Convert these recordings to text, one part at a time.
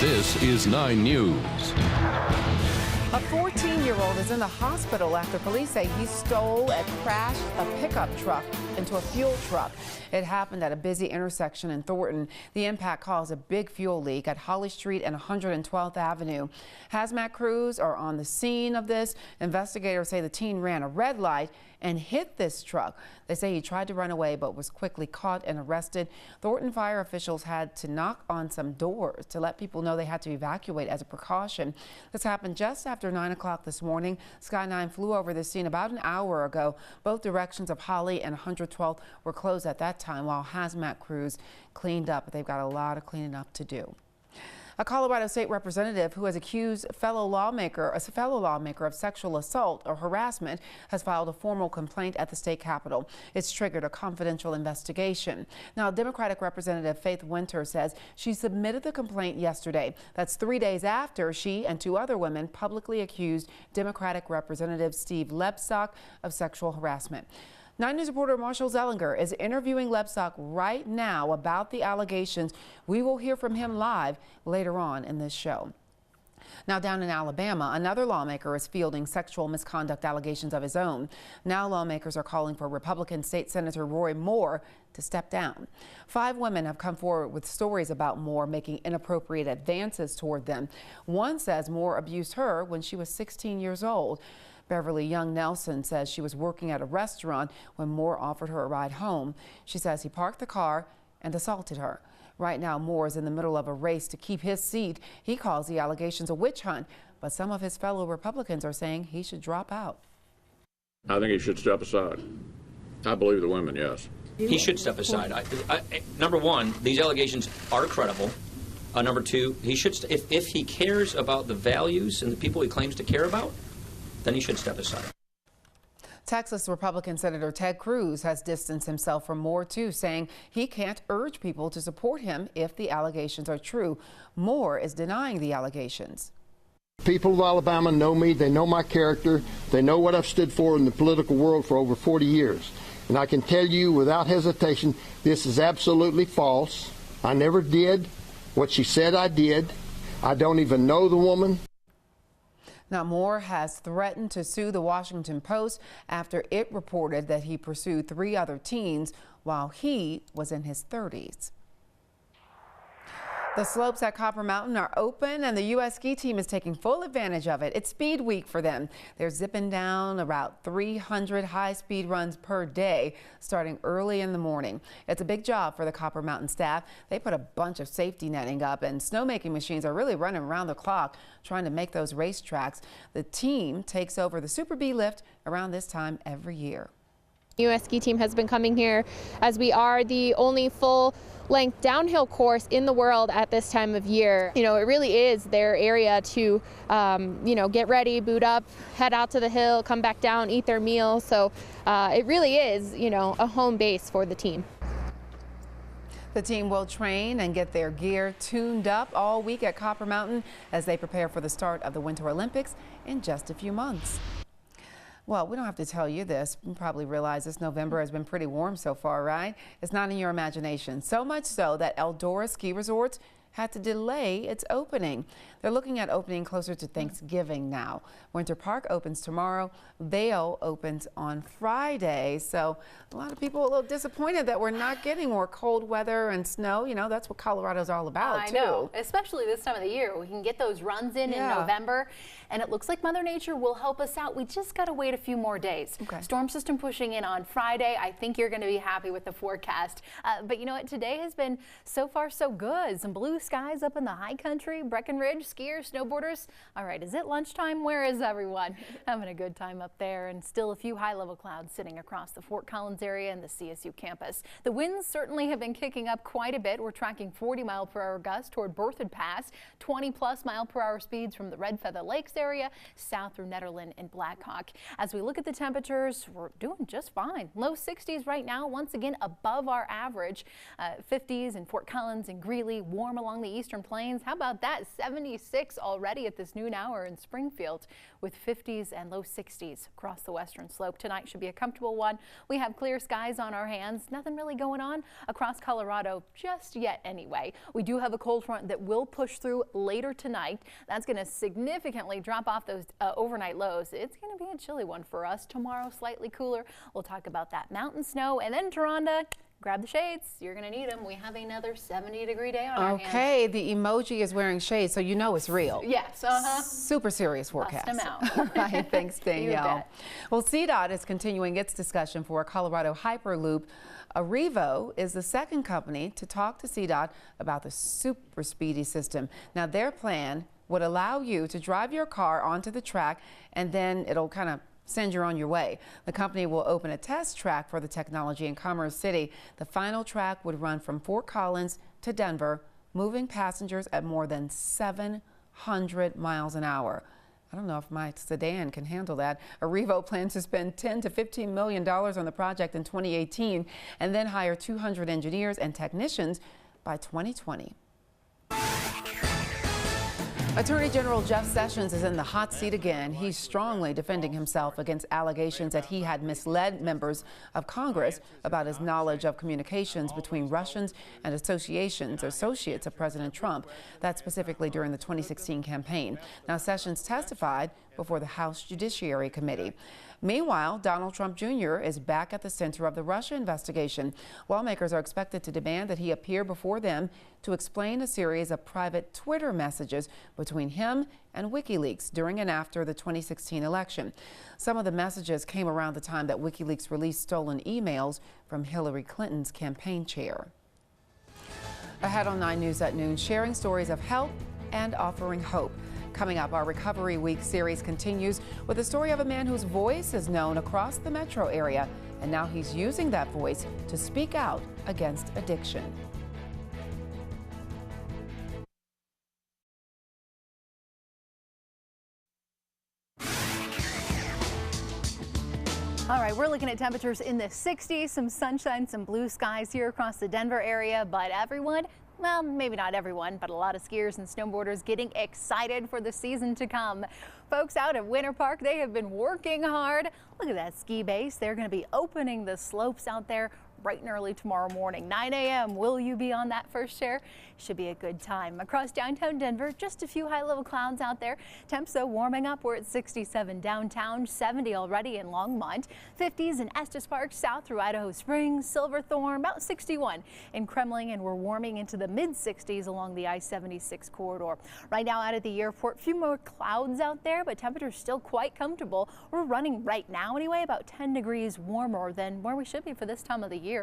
This is 9 News. A 14-year-old is in the hospital after police say he stole and crashed a pickup truck into a fuel truck. It happened at a busy intersection in Thornton. The impact caused a big fuel leak at Holly Street and 112th Avenue. Hazmat crews are on the scene of this. Investigators say the teen ran a red light and hit this truck. They say he tried to run away but was quickly caught and arrested. Thornton fire officials had to knock on some doors to let people know they had to evacuate as a precaution. This happened just after 9 o'clock this morning. Sky 9 flew over the scene about an hour ago. Both directions of Holly and 112th were closed at that time while hazmat crews cleaned up. They've got a lot of cleaning up to do. A Colorado state representative who has accused a fellow lawmaker of sexual assault or harassment has filed a formal complaint at the state capitol. It's triggered a confidential investigation. Now, Democratic Representative Faith Winter says she submitted the complaint yesterday. That's 3 days after she and 2 other women publicly accused Democratic Representative Steve Lebstock of sexual harassment. 9 News reporter Marshall Zellinger is interviewing Lebstock right now about the allegations. We will hear from him live later on in this show. Now, down in Alabama, another lawmaker is fielding sexual misconduct allegations of his own. Now lawmakers are calling for Republican State Senator Roy Moore to step down. 5 women have come forward with stories about Moore making inappropriate advances toward them. One says Moore abused her when she was 16 years old. Beverly Young Nelson says she was working at a restaurant when Moore offered her a ride home. She says he parked the car and assaulted her. Right now, Moore is in the middle of a race to keep his seat. He calls the allegations a witch hunt, but some of his fellow Republicans are saying he should drop out. I think he should step aside. I believe the women, yes. He should step aside. Number one, these allegations are credible. Number two, he should, if he cares about the values and the people he claims to care about, then he should step aside. Texas Republican Senator Ted Cruz has distanced himself from Moore, too, saying he can't urge people to support him if the allegations are true. Moore is denying the allegations. People of Alabama know me. They know my character. They know what I've stood for in the political world for over 40 years. And I can tell you without hesitation, this is absolutely false. I never did what she said I did. I don't even know the woman. Now, Moore has threatened to sue the Washington Post after it reported that he pursued 3 other teens while he was in his 30s. The slopes at Copper Mountain are open, and the U.S. ski team is taking full advantage of it. It's speed week for them. They're zipping down about 300 high-speed runs per day, starting early in the morning. It's a big job for the Copper Mountain staff. They put a bunch of safety netting up, and snowmaking machines are really running around the clock trying to make those racetracks. The team takes over the Super B lift around this time every year. U.S. ski team has been coming here as we are the only full-length downhill course in the world at this time of year. You know, it really is their area to, you know, get ready, boot up, head out to the hill, come back down, eat their meal. So it really is, you know, a home base for the team. The team will train and get their gear tuned up all week at Copper Mountain as they prepare for the start of the Winter Olympics in just a few months. Well, we don't have to tell you this. You probably realize this November has been pretty warm so far, right? It's not in your imagination. So much so that Eldora Ski Resorts had to delay its opening. They're looking at opening closer to Thanksgiving now. Winter Park opens tomorrow. Vail opens on Friday. So a lot of people are a little disappointed that we're not getting more cold weather and snow. You know, that's what Colorado's all about, too. I know, especially this time of the year. We can get those runs in November, and it looks like Mother Nature will help us out. We just got to wait a few more days. Okay. Storm system pushing in on Friday. I think you're going to be happy with the forecast. But you know what? Today has been so far so good. Some blue skies up in the high country, Breckenridge, skiers, snowboarders. All right, is it lunchtime? Where is everyone? Having a good time up there, and still a few high-level clouds sitting across the Fort Collins area and the CSU campus. The winds certainly have been kicking up quite a bit. We're tracking 40-mile-per-hour gusts toward Berthoud Pass, 20-plus mile-per-hour speeds from the Red Feather Lakes area south through Netherland and Blackhawk. As we look at the temperatures, we're doing just fine. Low 60s right now, once again above our average. 50s in Fort Collins and Greeley, warm along along the eastern plains. How about that? 76 already at this noon hour in Springfield, with 50s and low 60s across the western slope. Tonight should be a comfortable one. We have clear skies on our hands. Nothing really going on across Colorado just yet anyway. We do have a cold front that will push through later tonight. That's going to significantly drop off those overnight lows. It's going to be a chilly one for us. Tomorrow, slightly cooler. We'll talk about that mountain snow. And then Taronda, grab the shades. You're going to need them. We have another 70-degree day on our hands. Okay, the emoji is wearing shades, so you know it's real. Yes, Super serious forecast. Bust 'em out. Right, thanks, Danielle. bet. Well, CDOT is continuing its discussion for a Colorado Hyperloop. Arrivo is the second company to talk to CDOT about the super speedy system. Now, their plan would allow you to drive your car onto the track, and then it'll kind of send you on your way. The company will open a test track for the technology in Commerce City. The final track would run from Fort Collins to Denver, moving passengers at more than 700 miles an hour. I don't know if my sedan can handle that. Arrivo plans to spend $10 to $15 million on the project in 2018 and then hire 200 engineers and technicians by 2020. Attorney General Jeff Sessions is in the hot seat again. He's strongly defending himself against allegations that he had misled members of Congress about his knowledge of communications between Russians and associates of President Trump. That's specifically during the 2016 campaign. Now, Sessions testified before the House Judiciary Committee. Meanwhile, Donald Trump Jr. is back at the center of the Russia investigation. Lawmakers are expected to demand that he appear before them to explain a series of private Twitter messages between him and WikiLeaks during and after the 2016 election. Some of the messages came around the time that WikiLeaks released stolen emails from Hillary Clinton's campaign chair. Ahead on 9 News at noon, sharing stories of help and offering hope. Coming up, our Recovery Week series continues with the story of a man whose voice is known across the metro area, and now he's using that voice to speak out against addiction. All right, we're looking at temperatures in the 60s, some sunshine, some blue skies here across the Denver area, but everyone, well, maybe not everyone, but a lot of skiers and snowboarders getting excited for the season to come. Folks out at Winter Park, they have been working hard. Look at that ski base. They're going to be opening the slopes out there bright and early tomorrow morning. 9 a.m. Will you be on that first chair? Should be a good time. Across downtown Denver, just a few high-level clouds out there. Temps, though, warming up. We're at 67 downtown, 70 already in Longmont, 50s in Estes Park, south through Idaho Springs, Silverthorne, about 61 in Kremling, and we're warming into the mid-60s along the I-76 corridor. Right now out at the airport, a few more clouds out there, but temperatures still quite comfortable. We're running right now anyway about 10 degrees warmer than where we should be for this time of the year.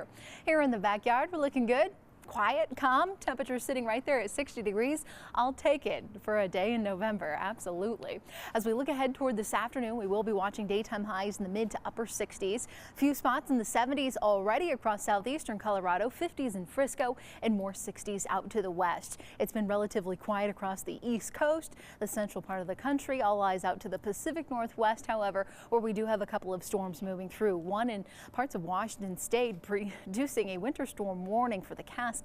Here in the backyard, we're looking good. Quiet, calm, temperature sitting right there at 60 degrees. I'll take it for a day in November, absolutely. As we look ahead toward this afternoon, we will be watching daytime highs in the mid to upper 60s. Few spots in the 70s already across southeastern Colorado, 50s in Frisco, and more 60s out to the west. It's been relatively quiet across the east coast, the central part of the country. All eyes out to the Pacific Northwest, however, where we do have a couple of storms moving through. One in parts of Washington State producing a winter storm warning for the Cascades.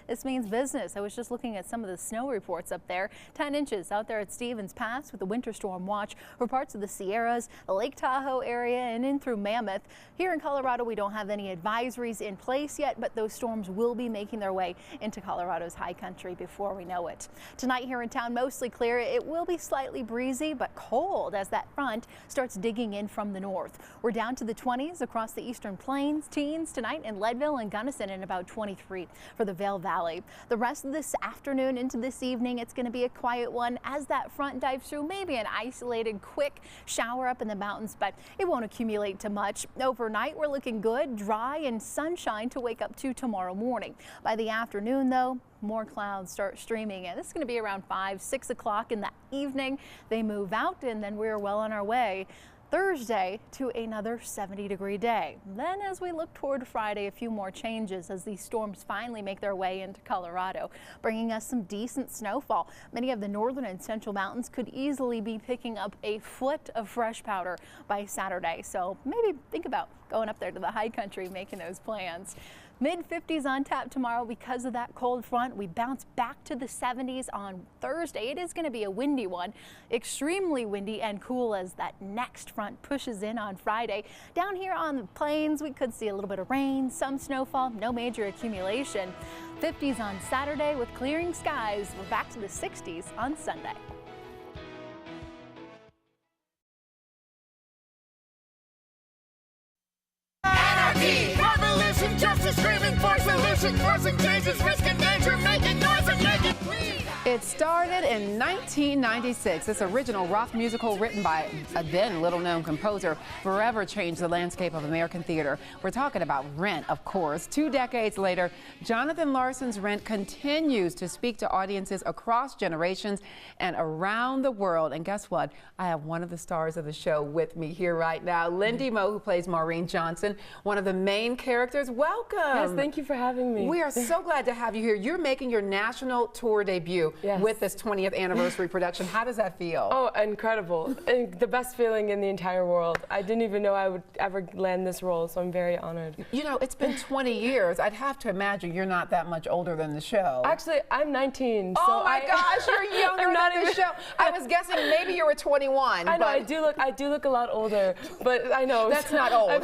This means business. I was just looking at some of the snow reports up there. 10 inches out there at Stevens Pass with the winter storm watch for parts of the Sierras, the Lake Tahoe area, and in through Mammoth. Here in Colorado, we don't have any advisories in place yet, but those storms will be making their way into Colorado's high country before we know it. Tonight here in town, mostly clear. It will be slightly breezy, but cold as that front starts digging in from the north. We're down to the 20s across the eastern plains. Teens tonight in Leadville and Gunnison, and about 23 for the Vail Valley. The rest of this afternoon into this evening, it's going to be a quiet one as that front dives through. Maybe an isolated quick shower up in the mountains, but it won't accumulate to much. Overnight, we're looking good, dry and sunshine to wake up to tomorrow morning. By the afternoon, though, more clouds start streaming in. This is going to be around 5, 6 o'clock in the evening. They move out, and then we're well on our way Thursday to another 70-degree day. Then as we look toward Friday, a few more changes as these storms finally make their way into Colorado, bringing us some decent snowfall. Many of the northern and central mountains could easily be picking up a foot of fresh powder by Saturday. So maybe think about going up there to the high country, making those plans. Mid-50s on tap tomorrow because of that cold front. We bounce back to the 70s on Thursday. It is going to be a windy one, extremely windy and cool as that next front pushes in on Friday. Down here on the plains, we could see a little bit of rain, some snowfall, no major accumulation. 50s on Saturday with clearing skies. We're back to the 60s on Sunday. Revolution, justice, screaming for solution, forcing changes, risking danger, making noise and making please. It started in 1996. This original rock musical written by a then little-known composer forever changed the landscape of American theater. We're talking about Rent, of course. 2 decades later, Jonathan Larson's Rent continues to speak to audiences across generations and around the world. And guess what? I have one of the stars of the show with me here right now, Lindy Moe, who plays Maureen Johnson, one of the main characters. Welcome. Yes, thank you for having me. We are so glad to have you here. You're making your national tour debut with this 20th anniversary production. How does that feel? Oh, incredible. The best feeling in the entire world. I didn't even know I would ever land this role, so I'm very honored. You know, it's been 20 years. I'd have to imagine you're not that much older than the show. Actually, I'm 19. Oh my gosh, you're younger than the show. I was guessing maybe you were 21. I know, I do look a lot older, but I know. That's not old.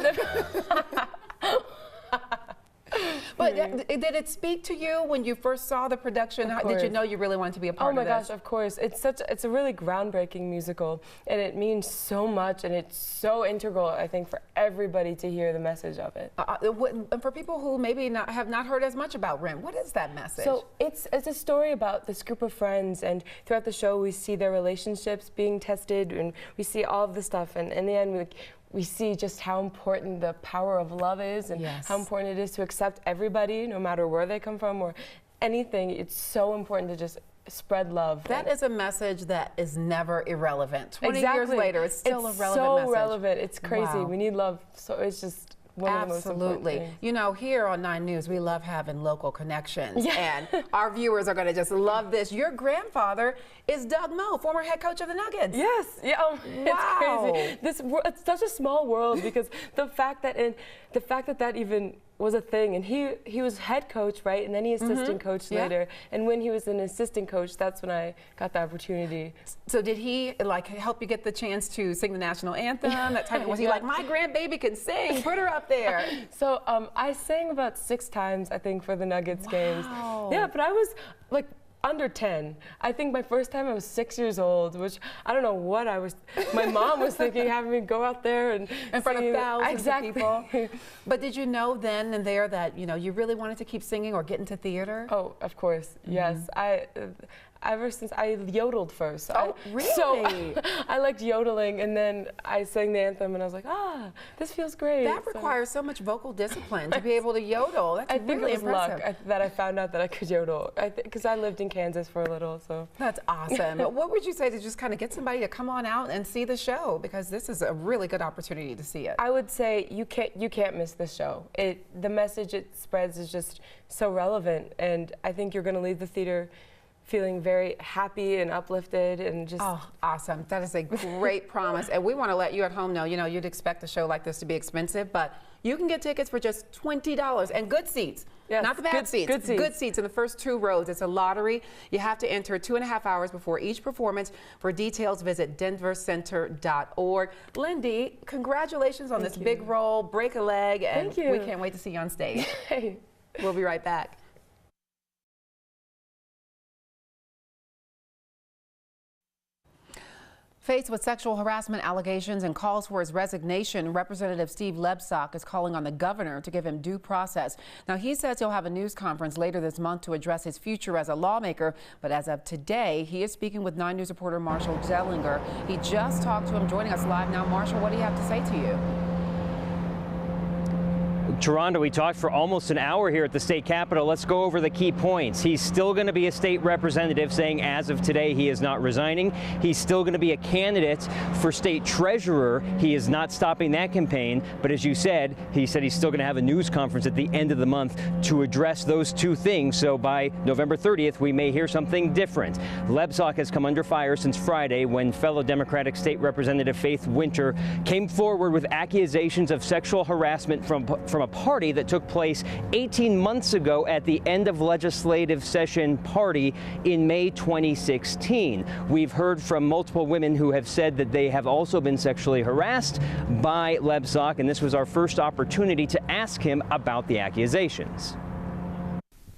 But did it speak to you when you first saw the production? Did you know you really wanted to be a part of this? Oh my gosh, of course. It's a really groundbreaking musical, and it means so much, and it's so integral, I think, for everybody to hear the message of it. And for people who maybe have not heard as much about Rent, what is that message? So it's a story about this group of friends, and throughout the show we see their relationships being tested, and we see all of the stuff, and in the end we see just how important the power of love is, and how important it is to accept everybody, no matter where they come from or anything. It's so important to just spread love. That is a message that is never irrelevant. 20 years later, it's still a relevant message. It's so relevant. It's crazy. Wow. We need love. So it's just one of the most important things. You know, here on 9 News, we love having local connections, and our viewers are going to just love this. Your grandfather is Doug Moe, former head coach of the Nuggets. Yes. Yeah. Wow. It's crazy. It's such a small world, because the fact that that even was a thing, and he was head coach, right, and then he assistant coach later, and when he was an assistant coach, that's when I got the opportunity. So did he help you get the chance to sing the national anthem? That type of, was he like, my grandbaby can sing, put her up there? So I sang about 6 times, I think, for the Nuggets games. Yeah, but I was like under 10. I think my first time I was 6 years old, which I don't know what my mom was thinking, having me go out there and in front of thousands of people. But did you know then and there that, you know, you really wanted to keep singing or get into theater? Oh, of course, yes. Ever since I yodeled first. Oh, really? So I liked yodeling, and then I sang the anthem, and I was like, this feels great. That requires so much vocal discipline to be able to yodel. That's really impressive. Luck that I found out that I could yodel, because I lived in Kansas for a little. So that's awesome. But what would you say to just kind of get somebody to come on out and see the show, because this is a really good opportunity to see it? I would say you can't miss this show. The message it spreads is just so relevant, and I think you're going to leave the theater feeling very happy and uplifted, and just awesome. That is a great promise. And we want to let you at home know, you know, you'd expect a show like this to be expensive, but you can get tickets for just $20, and good seats. Yes, not the bad seats. Good seats. Good seats in the first 2 rows. It's a lottery. You have to enter 2.5 hours before each performance. For details, visit denvercenter.org. Lindy, congratulations on this big role. Break a leg, and we can't wait to see you on stage. We'll be right back. Faced with sexual harassment allegations and calls for his resignation, Representative Steve Lebsock is calling on the governor to give him due process. Now, he says he'll have a news conference later this month to address his future as a lawmaker, but as of today, he is speaking with 9 News reporter Marshall Zellinger. He just talked to him, joining us live now. Marshall, what do you have to say to you? Toronto, we talked for almost an hour here at the state capitol. Let's go over the key points. He's still going to be a state representative, saying as of today he is not resigning. He's still going to be a candidate for state treasurer. He is not stopping that campaign. But as you said, he said he's still going to have a news conference at the end of the month to address those 2 things. So by November 30th, we may hear something different. Lebsock has come under fire since Friday when fellow Democratic State Representative Faith Winter came forward with accusations of sexual harassment from a party that took place 18 months ago at the end of legislative session party in May 2016. We've heard from multiple women who have said that they have also been sexually harassed by Lebsack, and this was our first opportunity to ask him about the accusations.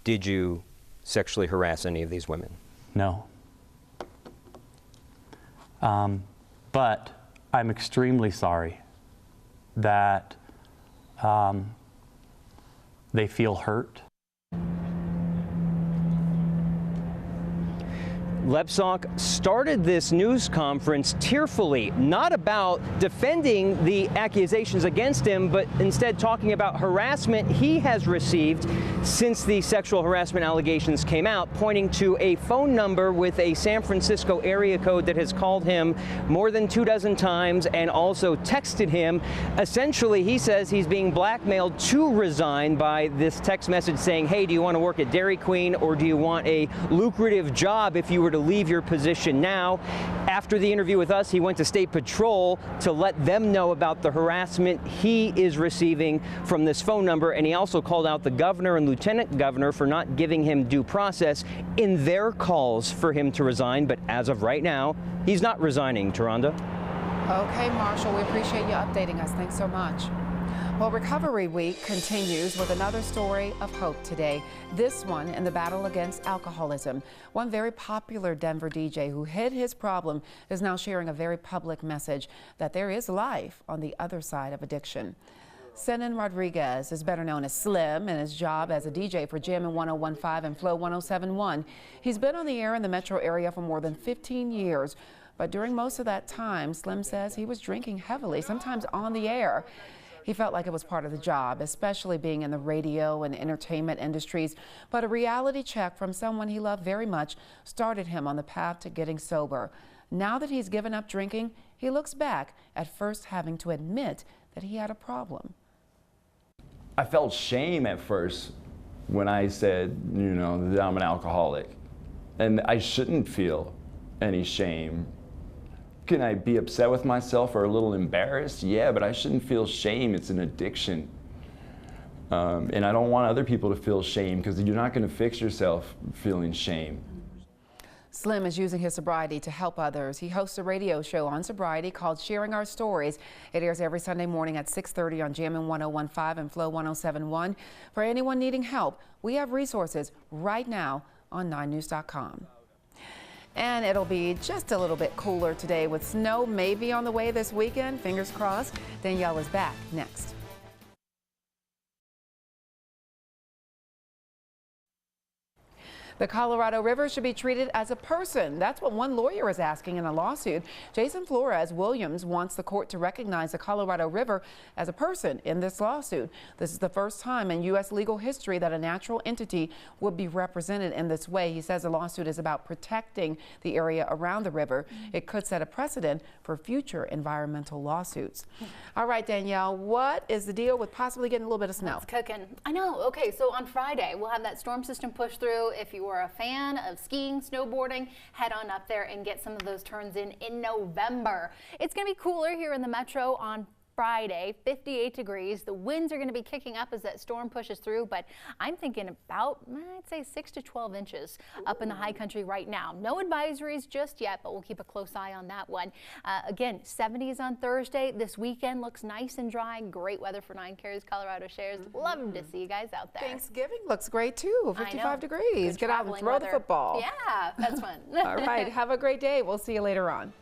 Did you sexually harass any of these women? No. But I'm extremely sorry that they feel hurt. Lebsack started this news conference tearfully, not about defending the accusations against him, but instead talking about harassment he has received since the sexual harassment allegations came out, pointing to a phone number with a San Francisco area code that has called him more than 24 times and also texted him. Essentially, he says he's being blackmailed to resign by this text message saying, hey, do you want to work at Dairy Queen, or do you want a lucrative job if you were to leave your position now? After the interview with us, he went to State Patrol to let them know about the harassment he is receiving from this phone number, and he also called out the governor and lieutenant governor for not giving him due process in their calls for him to resign. But as of right now, he's not resigning. Taronda? Okay, Marshall, we appreciate you updating us. Thanks so much. Well, Recovery Week continues with another story of hope today. This one in the battle against alcoholism. One very popular Denver DJ who hid his problem is now sharing a very public message that there is life on the other side of addiction. Senan Rodriguez is better known as Slim in his job as a DJ for Jammin' 101.5 and Flow 107.1. He's been on the air in the metro area for more than 15 years. But during most of that time, Slim says he was drinking heavily, sometimes on the air. He felt like it was part of the job, especially being in the radio and entertainment industries. But a reality check from someone he loved very much started him on the path to getting sober. Now that he's given up drinking, he looks back at first having to admit that he had a problem. I felt shame at first when I said, that I'm an alcoholic. And I shouldn't feel any shame. Can I be upset with myself or a little embarrassed? Yeah, but I shouldn't feel shame. It's an addiction. And I don't want other people to feel shame, because you're not going to fix yourself feeling shame. Slim is using his sobriety to help others. He hosts a radio show on sobriety called Sharing Our Stories. It airs every Sunday morning at 6:30 on Jammin' 101.5 and Flow 107.1. For anyone needing help, we have resources right now on 9news.com. And it'll be just a little bit cooler today with snow maybe on the way this weekend. Fingers crossed. Danielle is back next. The Colorado River should be treated as a person. That's what one lawyer is asking in a lawsuit. Jason Flores Williams wants the court to recognize the Colorado River as a person in this lawsuit. This is the first time in U.S. legal history that a natural entity would be represented in this way. He says the lawsuit is about protecting the area around the river. It could set a precedent for future environmental lawsuits. All right, Danielle, what is the deal with possibly getting a little bit of snow? It's cooking. I know. Okay, so on Friday, we'll have that storm system push through. If you were a fan of skiing, snowboarding, head on up there and get some of those turns in November. It's going to be cooler here in the metro on Friday, 58 degrees. The winds are going to be kicking up as that storm pushes through, but I'm thinking about, I'd say 6 to 12 inches up in the high country right now. No advisories just yet, but we'll keep a close eye on that one. Again, 70s on Thursday. This weekend looks nice and dry. Great weather for 9 Carries Colorado Shares. Love to see you guys out there. Thanksgiving looks great too. 55 degrees. Get out and throw the football. Yeah, that's fun. All right. Have a great day. We'll see you later on.